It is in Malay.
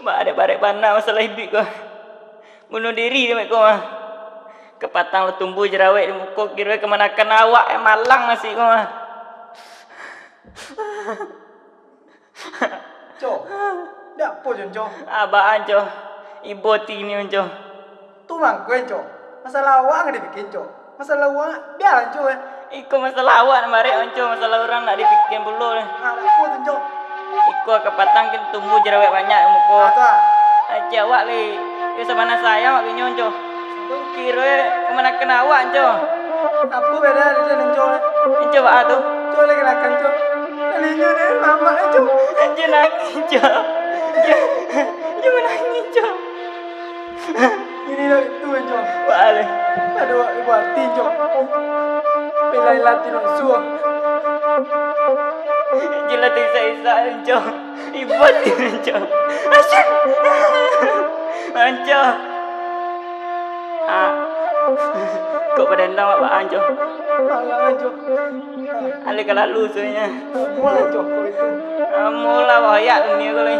Barek-barek pandang masalah hidup kau. Bunuh diri dia kau ah. Kepatang lu tumbuh jerawat di muka kira kemanakan awak yang malang nasi kau ah. Cok, dak apa Cok? Abaan Cok. Ibu tini Cok. Tu mangkuen Cok. Masalah awak nggak dibikin Cok. Masalah awak biar Cok. Iku masalah awak marek Cok. Masalah orang nak dibikin dulu. Ada apa tu Cok? Iku kepatang kita tumbuh jerawat banyak di muka. Ada. Aja awak li. Ke sana saya mak kinyo Cok. Kira kemanakan awak Cok. Apa beda dengan Cok? Cok apa tu? Cok lagi lakan Cok. Kalinya ni mama Cok. Anjir nangis Cok. Jangan nangis Cok. Ini dah tu Cok. Balik. Aduh, ibu hati Cok. Pelai lati nak suang. Jelas isa-isa Cok. Ibu tini Cok. Asyik. Cok. Kok pada endang apa Cok? Malah Cok. Ale kalau lalu sebenarnya. Mana Cok kau itu? Mula bahaya dunia kau ni.